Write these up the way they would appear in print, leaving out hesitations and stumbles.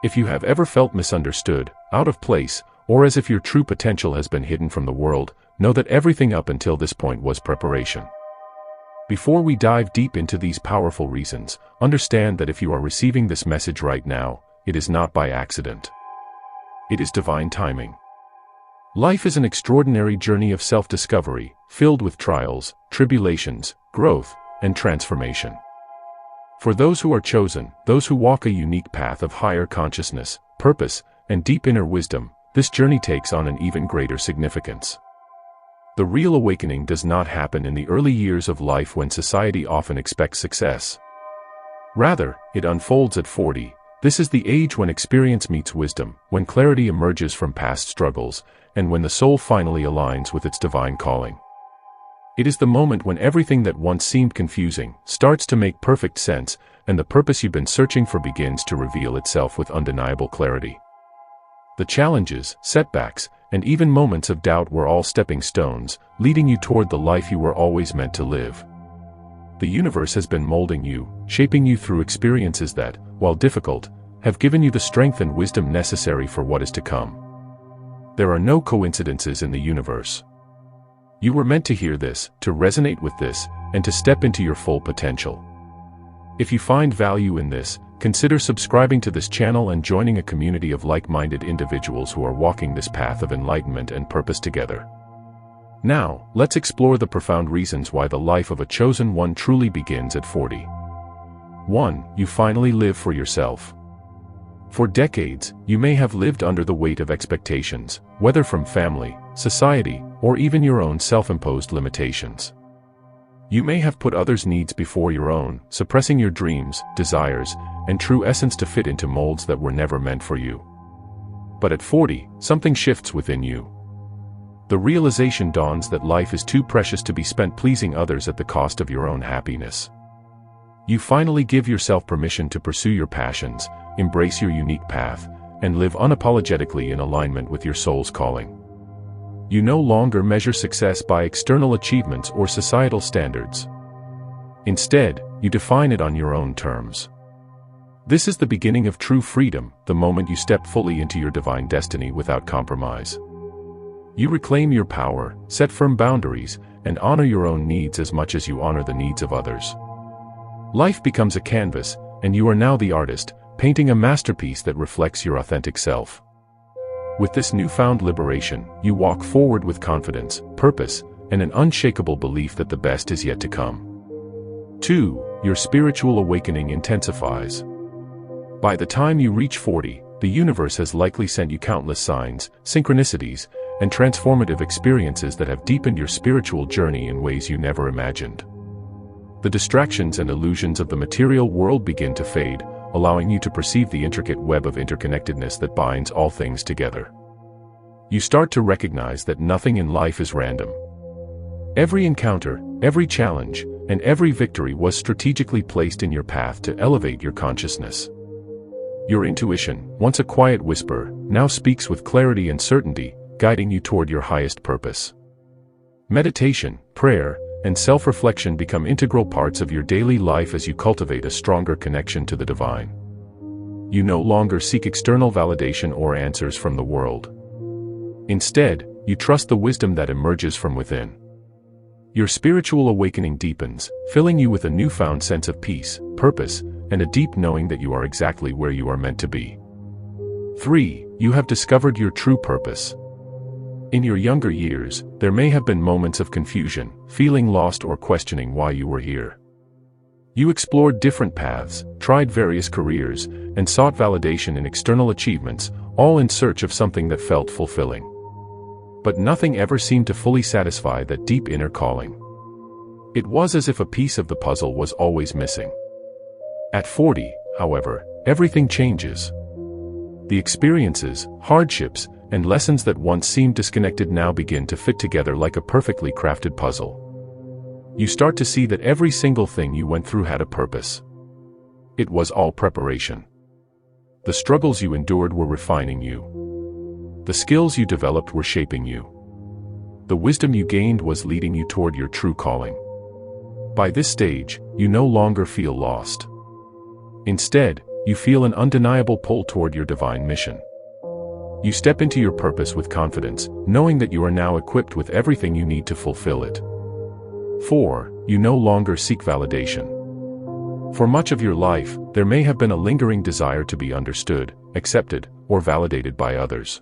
If you have ever felt misunderstood, out of place, or as if your true potential has been hidden from the world, know that everything up until this point was preparation. Before we dive deep into these powerful reasons, understand that if you are receiving this message right now, it is not by accident. It is divine timing. Life is an extraordinary journey of self-discovery, filled with trials, tribulations, growth, and transformation. For those who are chosen, those who walk a unique path of higher consciousness, purpose, and deep inner wisdom, this journey takes on an even greater significance. The real awakening does not happen in the early years of life when society often expects success. Rather, it unfolds at 40. This is the age when experience meets wisdom, when clarity emerges from past struggles, and when the soul finally aligns with its divine calling. It is the moment when everything that once seemed confusing starts to make perfect sense, and the purpose you've been searching for begins to reveal itself with undeniable clarity. The challenges, setbacks, and even moments of doubt were all stepping stones, leading you toward the life you were always meant to live. The universe has been molding you, shaping you through experiences that, while difficult, have given you the strength and wisdom necessary for what is to come. There are no coincidences in the universe. You were meant to hear this, to resonate with this, and to step into your full potential. If you find value in this, consider subscribing to this channel and joining a community of like-minded individuals who are walking this path of enlightenment and purpose together. Now, let's explore the profound reasons why the life of a chosen one truly begins at 40. 1. You finally live for yourself. For decades, you may have lived under the weight of expectations, whether from family, society, or even your own self-imposed limitations. You may have put others' needs before your own, suppressing your dreams, desires, and true essence to fit into molds that were never meant for you. But at 40, something shifts within you. The realization dawns that life is too precious to be spent pleasing others at the cost of your own happiness. You finally give yourself permission to pursue your passions, embrace your unique path, and live unapologetically in alignment with your soul's calling. You no longer measure success by external achievements or societal standards. Instead, you define it on your own terms. This is the beginning of true freedom, the moment you step fully into your divine destiny without compromise. You reclaim your power, set firm boundaries, and honor your own needs as much as you honor the needs of others. Life becomes a canvas, and you are now the artist, painting a masterpiece that reflects your authentic self. With this newfound liberation, you walk forward with confidence, purpose, and an unshakable belief that the best is yet to come. 2. Your spiritual awakening intensifies. By the time you reach 40, the universe has likely sent you countless signs, synchronicities, and transformative experiences that have deepened your spiritual journey in ways you never imagined. The distractions and illusions of the material world begin to fade, allowing you to perceive the intricate web of interconnectedness that binds all things together. You start to recognize that nothing in life is random. Every encounter, every challenge, and every victory was strategically placed in your path to elevate your consciousness. Your intuition, once a quiet whisper, now speaks with clarity and certainty, guiding you toward your highest purpose. Meditation, prayer, and self-reflection become integral parts of your daily life as you cultivate a stronger connection to the divine. You no longer seek external validation or answers from the world. Instead, you trust the wisdom that emerges from within. Your spiritual awakening deepens, filling you with a newfound sense of peace, purpose, and a deep knowing that you are exactly where you are meant to be. 3. You have discovered your true purpose. In your younger years, there may have been moments of confusion, feeling lost or questioning why you were here. You explored different paths, tried various careers, and sought validation in external achievements, all in search of something that felt fulfilling. But nothing ever seemed to fully satisfy that deep inner calling. It was as if a piece of the puzzle was always missing. At 40, however, everything changes. The experiences, hardships, and lessons that once seemed disconnected now begin to fit together like a perfectly crafted puzzle. You start to see that every single thing you went through had a purpose. It was all preparation. The struggles you endured were refining you. The skills you developed were shaping you. The wisdom you gained was leading you toward your true calling. By this stage, you no longer feel lost. Instead, you feel an undeniable pull toward your divine mission. You step into your purpose with confidence, knowing that you are now equipped with everything you need to fulfill it. 4. You no longer seek validation. For much of your life, there may have been a lingering desire to be understood, accepted, or validated by others.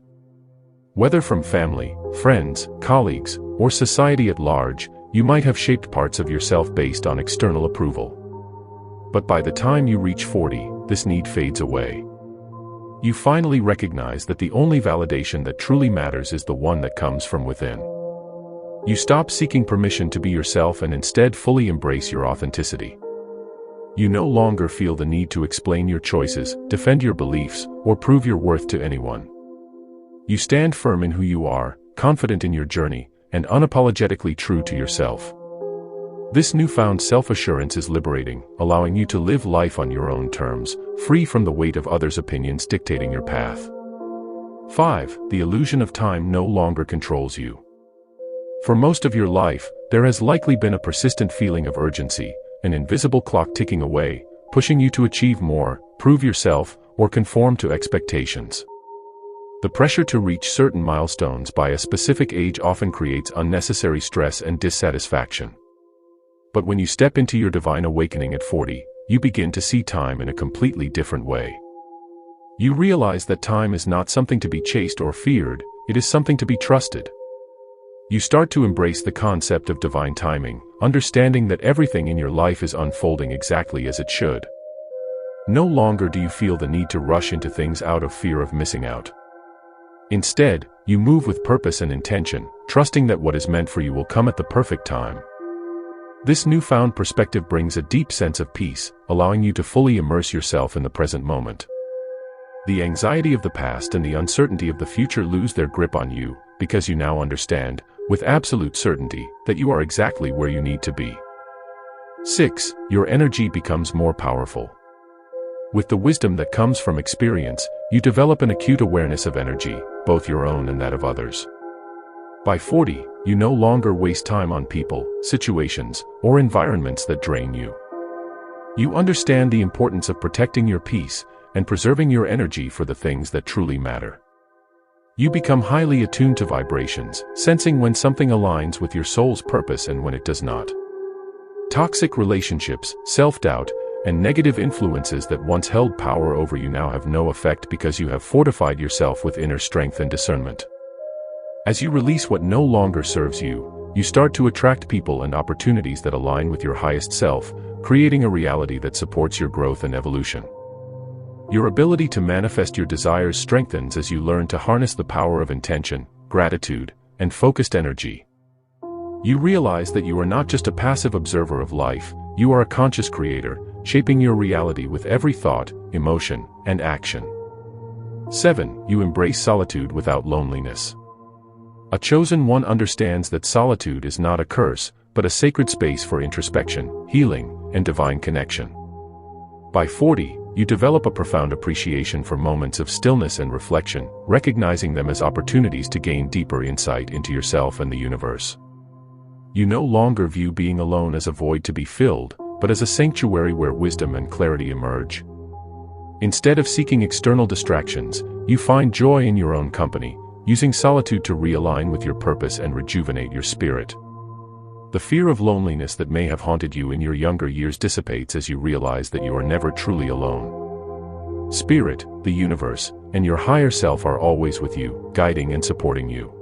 Whether from family, friends, colleagues, or society at large, you might have shaped parts of yourself based on external approval. But by the time you reach 40, this need fades away. You finally recognize that the only validation that truly matters is the one that comes from within. You stop seeking permission to be yourself and instead fully embrace your authenticity. You no longer feel the need to explain your choices, defend your beliefs, or prove your worth to anyone. You stand firm in who you are, confident in your journey, and unapologetically true to yourself. This newfound self-assurance is liberating, allowing you to live life on your own terms, free from the weight of others' opinions dictating your path. 5. The illusion of time no longer controls you. For most of your life, there has likely been a persistent feeling of urgency, an invisible clock ticking away, pushing you to achieve more, prove yourself, or conform to expectations. The pressure to reach certain milestones by a specific age often creates unnecessary stress and dissatisfaction. But when you step into your divine awakening at 40, you begin to see time in a completely different way. You realize that time is not something to be chased or feared, it is something to be trusted. You start to embrace the concept of divine timing, understanding that everything in your life is unfolding exactly as it should. No longer do you feel the need to rush into things out of fear of missing out. Instead, you move with purpose and intention, trusting that what is meant for you will come at the perfect time. This newfound perspective brings a deep sense of peace, allowing you to fully immerse yourself in the present moment. The anxiety of the past and the uncertainty of the future lose their grip on you, because you now understand, with absolute certainty, that you are exactly where you need to be. 6. Your energy becomes more powerful. With the wisdom that comes from experience, you develop an acute awareness of energy, both your own and that of others. By 40, you no longer waste time on people, situations, or environments that drain you. You understand the importance of protecting your peace and preserving your energy for the things that truly matter. You become highly attuned to vibrations, sensing when something aligns with your soul's purpose and when it does not. Toxic relationships, self-doubt, and negative influences that once held power over you now have no effect because you have fortified yourself with inner strength and discernment. As you release what no longer serves you, you start to attract people and opportunities that align with your highest self, creating a reality that supports your growth and evolution. Your ability to manifest your desires strengthens as you learn to harness the power of intention, gratitude, and focused energy. You realize that you are not just a passive observer of life, you are a conscious creator, shaping your reality with every thought, emotion, and action. 7. You embrace solitude without loneliness. A chosen one understands that solitude is not a curse, but a sacred space for introspection, healing, and divine connection. By 40, you develop a profound appreciation for moments of stillness and reflection, recognizing them as opportunities to gain deeper insight into yourself and the universe. You no longer view being alone as a void to be filled, but as a sanctuary where wisdom and clarity emerge. Instead of seeking external distractions, you find joy in your own company, using solitude to realign with your purpose and rejuvenate your spirit. The fear of loneliness that may have haunted you in your younger years dissipates as you realize that you are never truly alone. Spirit, the universe, and your higher self are always with you, guiding and supporting you.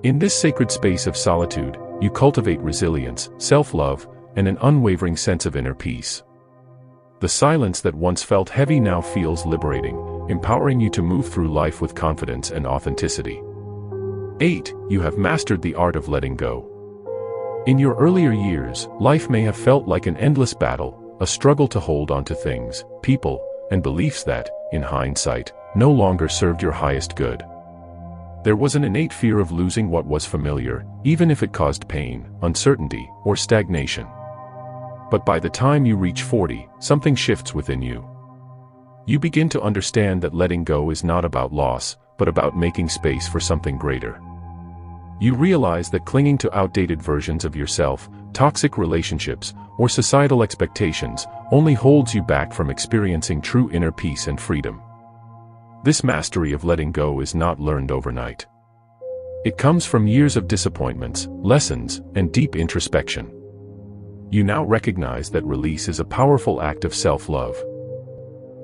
In this sacred space of solitude, you cultivate resilience, self-love, and an unwavering sense of inner peace. The silence that once felt heavy now feels liberating, empowering you to move through life with confidence and authenticity. 8. You have mastered the art of letting go. In your earlier years, life may have felt like an endless battle, a struggle to hold on to things, people, and beliefs that, in hindsight, no longer served your highest good. There was an innate fear of losing what was familiar, even if it caused pain, uncertainty, or stagnation. But by the time you reach 40, something shifts within you. You begin to understand that letting go is not about loss, but about making space for something greater. You realize that clinging to outdated versions of yourself, toxic relationships, or societal expectations, only holds you back from experiencing true inner peace and freedom. This mastery of letting go is not learned overnight. It comes from years of disappointments, lessons, and deep introspection. You now recognize that release is a powerful act of self-love.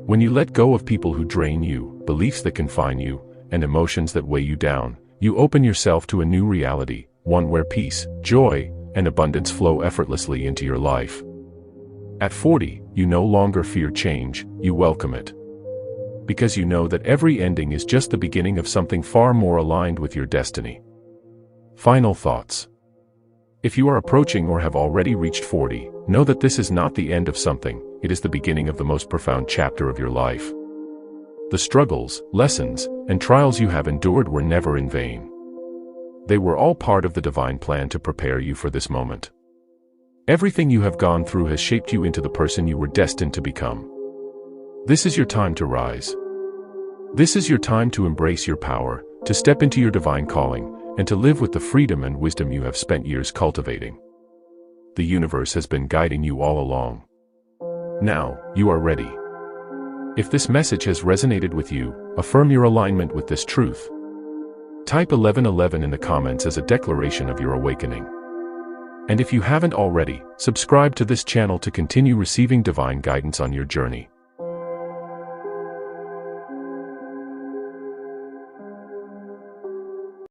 When you let go of people who drain you, beliefs that confine you, and emotions that weigh you down, you open yourself to a new reality, one where peace, joy, and abundance flow effortlessly into your life. At 40, you no longer fear change, you welcome it. Because you know that every ending is just the beginning of something far more aligned with your destiny. Final thoughts. If you are approaching or have already reached 40, know that this is not the end of something, it is the beginning of the most profound chapter of your life. The struggles, lessons, and trials you have endured were never in vain. They were all part of the divine plan to prepare you for this moment. Everything you have gone through has shaped you into the person you were destined to become. This is your time to rise. This is your time to embrace your power, to step into your divine calling, and to live with the freedom and wisdom you have spent years cultivating. The universe has been guiding you all along. Now, you are ready. If this message has resonated with you, affirm your alignment with this truth. Type 1111 in the comments as a declaration of your awakening. And if you haven't already, subscribe to this channel to continue receiving divine guidance on your journey.